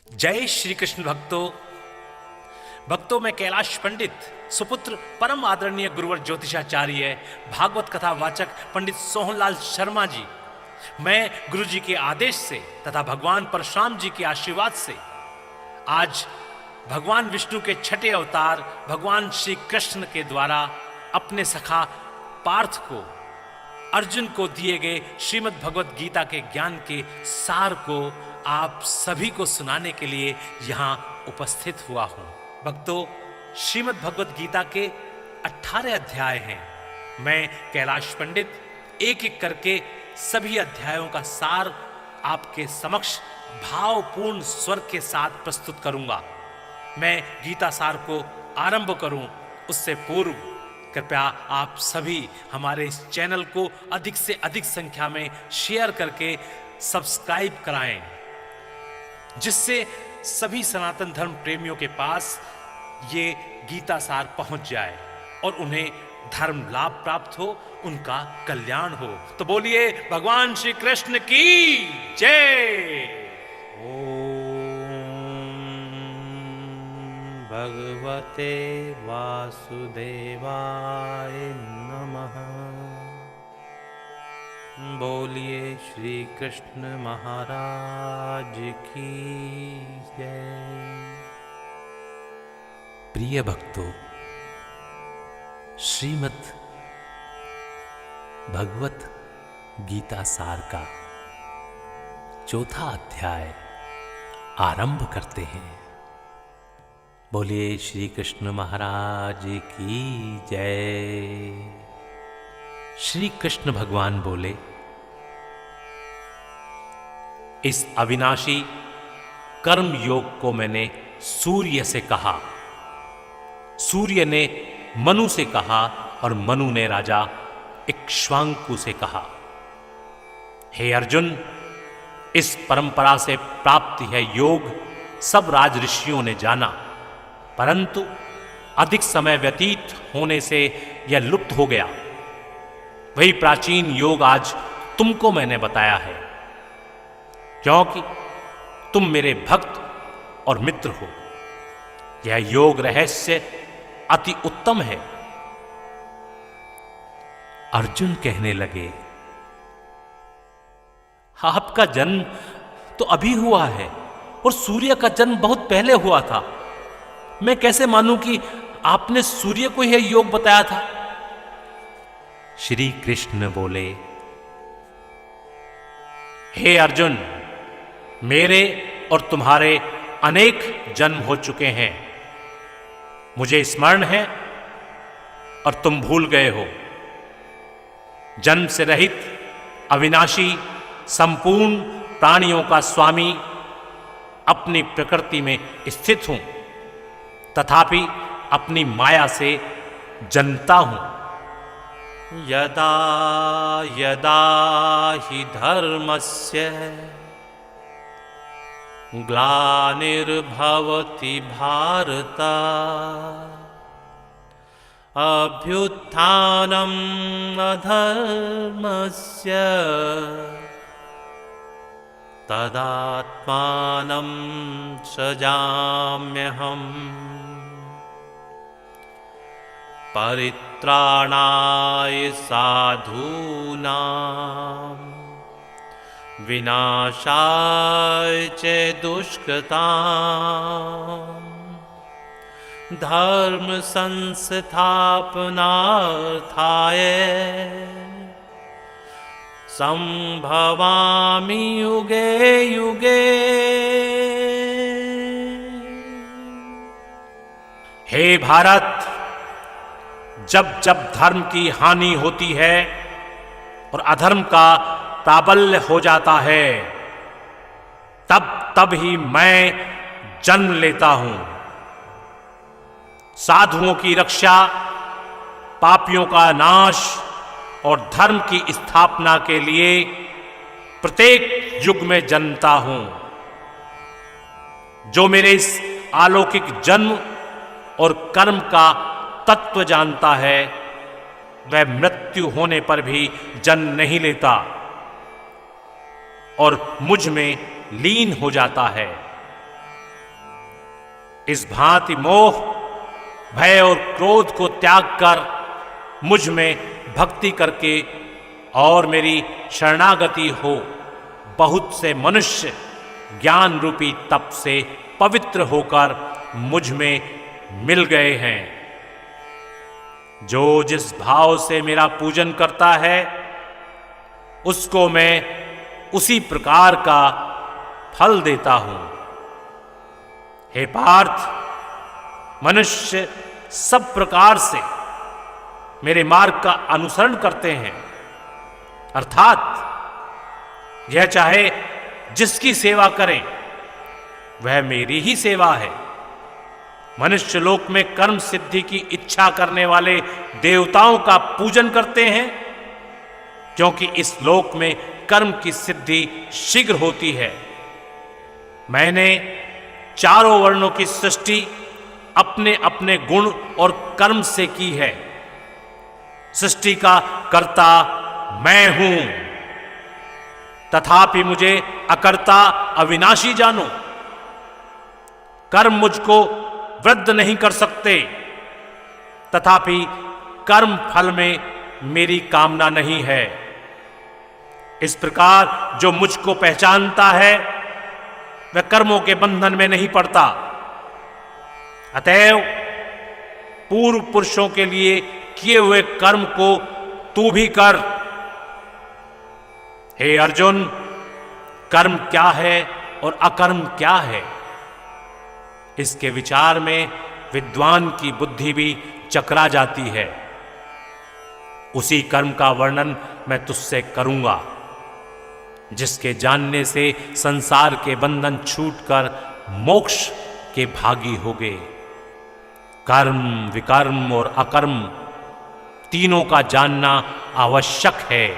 जय श्री कृष्ण भक्तों मैं कैलाश पंडित सुपुत्र परम आदरणीय गुरुवर ज्योतिषाचार्य भागवत कथा वाचक पंडित सोहनलाल शर्मा जी, मैं गुरु जी के आदेश से तथा भगवान परशुराम जी के आशीर्वाद से आज भगवान विष्णु के छठे अवतार भगवान श्री कृष्ण के द्वारा अपने सखा पार्थ को अर्जुन को दिए गए श्रीमद् भगवत गीता के ज्ञान के सार को आप सभी को सुनाने के लिए यहाँ उपस्थित हुआ हूँ। भक्तों, श्रीमद् भगवत गीता के 18 अध्याय हैं। मैं कैलाश पंडित एक एक करके सभी अध्यायों का सार आपके समक्ष भावपूर्ण स्वर के साथ प्रस्तुत करूंगा। मैं गीता सार को आरंभ करूं उससे पूर्व कृपया आप सभी हमारे इस चैनल को अधिक से अधिक संख्या में शेयर करके सब्सक्राइब कराएं, जिससे सभी सनातन धर्म प्रेमियों के पास ये गीता सार पहुंच जाए और उन्हें धर्म लाभ प्राप्त हो, उनका कल्याण हो। तो बोलिए भगवान श्री कृष्ण की जय। भगवते वासुदेवाय नमः। बोलिए श्री कृष्ण महाराज की जय। प्रिय भक्तों, श्रीमद् भगवत गीता सार का चौथा अध्याय आरंभ करते हैं। बोलिए श्री कृष्ण महाराज की जय। श्री कृष्ण भगवान बोले, इस अविनाशी कर्म योग को मैंने सूर्य से कहा, सूर्य ने मनु से कहा और मनु ने राजा इक्ष्वाकु से कहा। हे अर्जुन, इस परंपरा से प्राप्त है योग सब राज ऋषियों ने जाना, परंतु अधिक समय व्यतीत होने से यह लुप्त हो गया। वही प्राचीन योग आज तुमको मैंने बताया है, क्योंकि तुम मेरे भक्त और मित्र हो। यह योग रहस्य अति उत्तम है। अर्जुन कहने लगे, आपका जन्म तो अभी हुआ है और सूर्य का जन्म बहुत पहले हुआ था। मैं कैसे मानूं कि आपने सूर्य को यह योग बताया था? श्री कृष्ण बोले, हे अर्जुन, मेरे और तुम्हारे अनेक जन्म हो चुके हैं। मुझे स्मरण है और तुम भूल गए हो। जन्म से रहित अविनाशी संपूर्ण प्राणियों का स्वामी अपनी प्रकृति में स्थित हूं, तथापि अपनी माया से जनता हूं। यदा यदा हि धर्मस्य ग्लानिर्भवति भारत अभ्युत्थानम् अधर्मस्य तदात्मानं सृजाम्यहम्। परित्राणाय साधूनां विनाशाय च दुष्कृतां धर्म संस्थापनार्थाय संभवामि युगे युगे। हे भारत, जब जब धर्म की हानि होती है और अधर्म का प्राबल्य हो जाता है, तब तब ही मैं जन्म लेता हूं। साधुओं की रक्षा, पापियों का नाश और धर्म की स्थापना के लिए प्रत्येक युग में जन्मता हूं। जो मेरे इस अलौकिक जन्म और कर्म का तत्व जानता है, वह मृत्यु होने पर भी जन्म नहीं लेता और मुझ में लीन हो जाता है। इस भांति मोह, भय और क्रोध को त्याग कर मुझ में भक्ति करके और मेरी शरणागति हो, बहुत से मनुष्य ज्ञान रूपी तप से पवित्र होकर मुझ में मिल गए हैं। जो जिस भाव से मेरा पूजन करता है उसको मैं उसी प्रकार का फल देता हूं। हे पार्थ, मनुष्य सब प्रकार से मेरे मार्ग का अनुसरण करते हैं, अर्थात यह चाहे जिसकी सेवा करें वह मेरी ही सेवा है। मनुष्य लोक में कर्म सिद्धि की इच्छा करने वाले देवताओं का पूजन करते हैं, क्योंकि इस लोक में कर्म की सिद्धि शीघ्र होती है। मैंने चारों वर्णों की सृष्टि अपने अपने गुण और कर्म से की है। सृष्टि का कर्ता मैं हूं, तथापि मुझे अकर्ता अविनाशी जानो। कर्म मुझको वृद्ध नहीं कर सकते, तथापि कर्म फल में मेरी कामना नहीं है। इस प्रकार जो मुझको पहचानता है वह कर्मों के बंधन में नहीं पड़ता। अतएव पूर्व पुरुषों के लिए किए हुए कर्म को तू भी कर। हे अर्जुन, कर्म क्या है और अकर्म क्या है, इसके विचार में विद्वान की बुद्धि भी चकरा जाती है। उसी कर्म का वर्णन मैं तुझसे करूंगा जिसके जानने से संसार के बंधन छूटकर मोक्ष के भागी हो गए। कर्म, विकर्म और अकर्म तीनों का जानना आवश्यक है,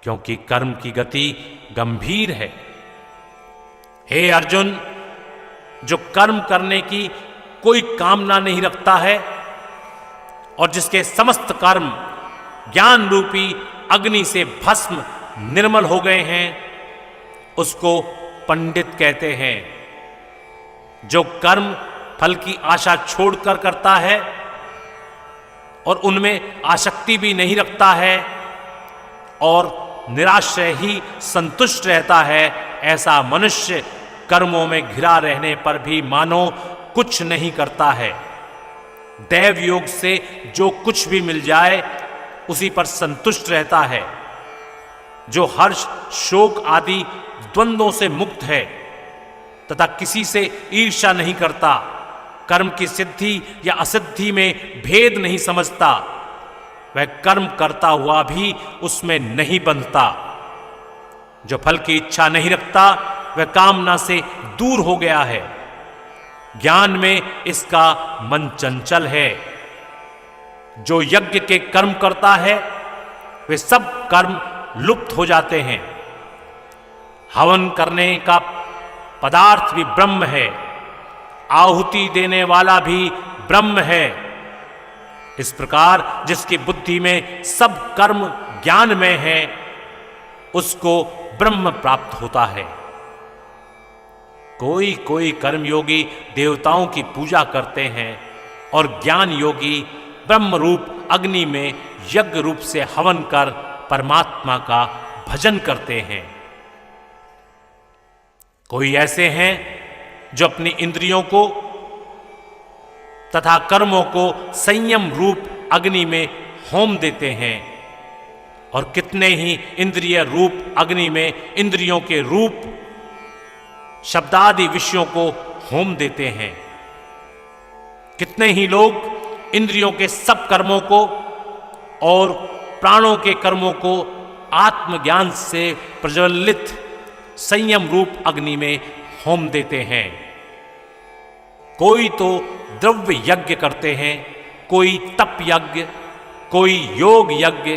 क्योंकि कर्म की गति गंभीर है। हे अर्जुन, जो कर्म करने की कोई कामना नहीं रखता है और जिसके समस्त कर्म ज्ञान रूपी अग्नि से भस्म निर्मल हो गए हैं, उसको पंडित कहते हैं। जो कर्म फल की आशा छोड़कर करता है और उनमें आसक्ति भी नहीं रखता है और निराश्रय ही संतुष्ट रहता है, ऐसा मनुष्य कर्मों में घिरा रहने पर भी मानो कुछ नहीं करता है। दैव योग से जो कुछ भी मिल जाए उसी पर संतुष्ट रहता है। जो हर्ष, शोक आदि द्वंद्वों से मुक्त है तथा किसी से ईर्ष्या नहीं करता, कर्म की सिद्धि या असिद्धि में भेद नहीं समझता, वह कर्म करता हुआ भी उसमें नहीं बंधता। जो फल की इच्छा नहीं रखता वह कामना से दूर हो गया है। ज्ञान में इसका मन चंचल है। जो यज्ञ के कर्म करता है वे सब कर्म लुप्त हो जाते हैं। हवन करने का पदार्थ भी ब्रह्म है, आहुति देने वाला भी ब्रह्म है। इस प्रकार जिसकी बुद्धि में सब कर्म ज्ञान में है, उसको ब्रह्म प्राप्त होता है। कोई कोई कर्मयोगी देवताओं की पूजा करते हैं और ज्ञान योगी ब्रह्म रूप अग्नि में यज्ञ रूप से हवन कर परमात्मा का भजन करते हैं। कोई ऐसे हैं जो अपनी इंद्रियों को तथा कर्मों को संयम रूप अग्नि में होम देते हैं, और कितने ही इंद्रिय रूप अग्नि में इंद्रियों के रूप शब्दादि विषयों को होम देते हैं। कितने ही लोग इंद्रियों के सब कर्मों को और प्राणों के कर्मों को आत्मज्ञान से प्रज्वलित संयम रूप अग्नि में होम देते हैं। कोई तो द्रव्य यज्ञ करते हैं, कोई तप यज्ञ, कोई योग यज्ञ,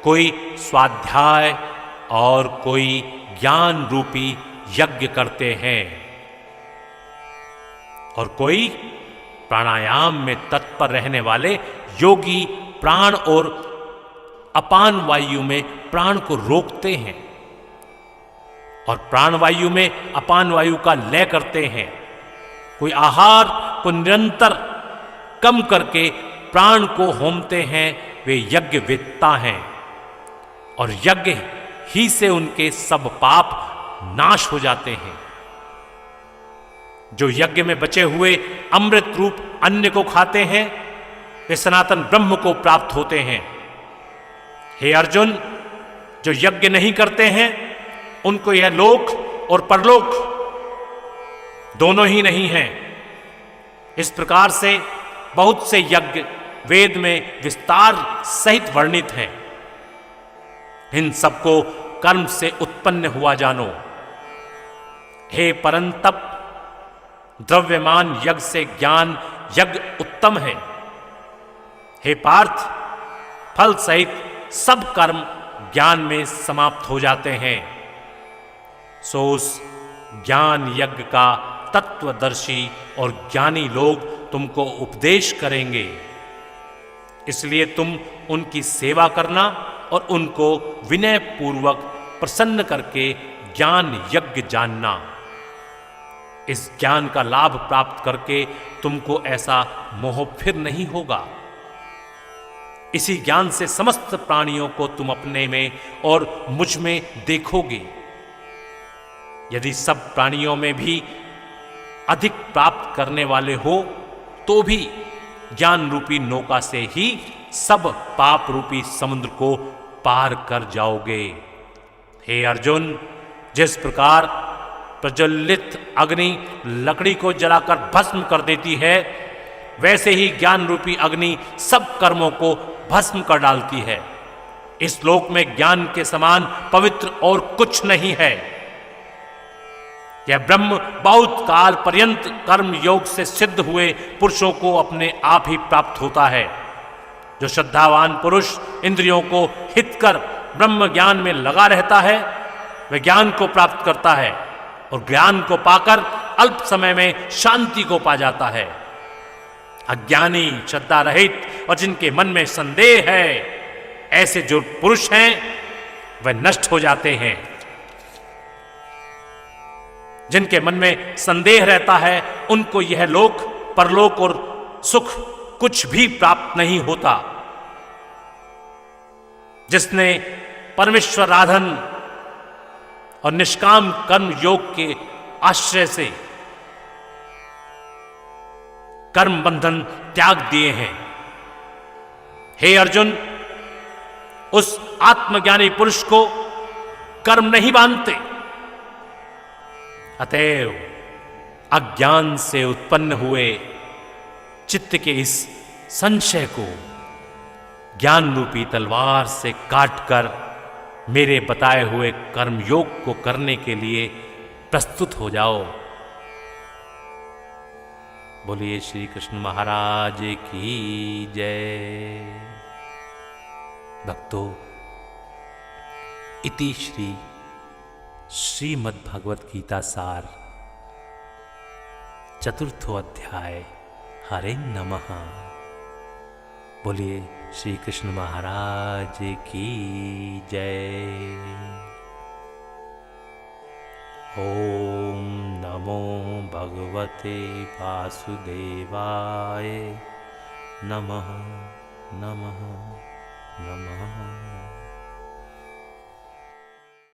कोई स्वाध्याय और कोई ज्ञान रूपी यज्ञ करते हैं, और कोई प्राणायाम में तत्पर रहने वाले योगी प्राण और अपान वायु में प्राण को रोकते हैं और प्राण वायु में अपान वायु का लय करते हैं। कोई आहार को निरंतर कम करके प्राण को होमते हैं, वे यज्ञ वेत्ता हैं और यज्ञ ही से उनके सब पाप नाश हो जाते हैं। जो यज्ञ में बचे हुए अमृत रूप अन्न को खाते हैं, वे सनातन ब्रह्म को प्राप्त होते हैं। हे अर्जुन, जो यज्ञ नहीं करते हैं उनको यह लोक और परलोक दोनों ही नहीं हैं। इस प्रकार से बहुत से यज्ञ वेद में विस्तार सहित वर्णित हैं। इन सबको कर्म से उत्पन्न हुआ जानो। हे परंतप, द्रव्यमान यज्ञ से ज्ञान यज्ञ उत्तम है। हे पार्थ, फल सहित सब कर्म ज्ञान में समाप्त हो जाते हैं। सो उस ज्ञान यज्ञ का तत्वदर्शी और ज्ञानी लोग तुमको उपदेश करेंगे। इसलिए तुम उनकी सेवा करना और उनको विनय पूर्वक प्रसन्न करके ज्ञान यज्ञ जानना। इस ज्ञान का लाभ प्राप्त करके तुमको ऐसा मोह फिर नहीं होगा। इसी ज्ञान से समस्त प्राणियों को तुम अपने में और मुझ में देखोगे। यदि सब प्राणियों में भी अधिक प्राप्त करने वाले हो तो भी ज्ञान रूपी नौका से ही सब पाप रूपी समुद्र को पार कर जाओगे। हे अर्जुन, जिस प्रकार प्रज्वलित अग्नि लकड़ी को जलाकर भस्म कर देती है, वैसे ही ज्ञान रूपी अग्नि सब कर्मों को भस्म कर डालती है। इस लोक में ज्ञान के समान पवित्र और कुछ नहीं है। यह ब्रह्म बहुत काल पर्यंत कर्म योग से सिद्ध हुए पुरुषों को अपने आप ही प्राप्त होता है। जो श्रद्धावान पुरुष इंद्रियों को हित कर ब्रह्म ज्ञान में लगा रहता है, वह ज्ञान को प्राप्त करता है और ज्ञान को पाकर अल्प समय में शांति को पा जाता है। अज्ञानी, श्रद्धा रहित और जिनके मन में संदेह है, ऐसे जो पुरुष हैं वह नष्ट हो जाते हैं। जिनके मन में संदेह रहता है उनको यह लोक, परलोक और सुख कुछ भी प्राप्त नहीं होता। जिसने परमेश्वर आराधन और निष्काम कर्म योग के आश्रय से कर्म बंधन त्याग दिए हैं, हे अर्जुन, उस आत्मज्ञानी पुरुष को कर्म नहीं बांधते। अतएव अज्ञान से उत्पन्न हुए चित्त के इस संशय को ज्ञान रूपी तलवार से काटकर मेरे बताए हुए कर्म योग को करने के लिए प्रस्तुत हो जाओ। बोलिए श्री कृष्ण महाराज की जय। भक्तों, इति श्री श्रीमद् भगवत गीता सार चतुर्थो अध्याय। हरे नमः। बोलिए श्री कृष्ण महाराज की जय। ओम नमो भगवते वासुदेवाय। नमः नमः नमः।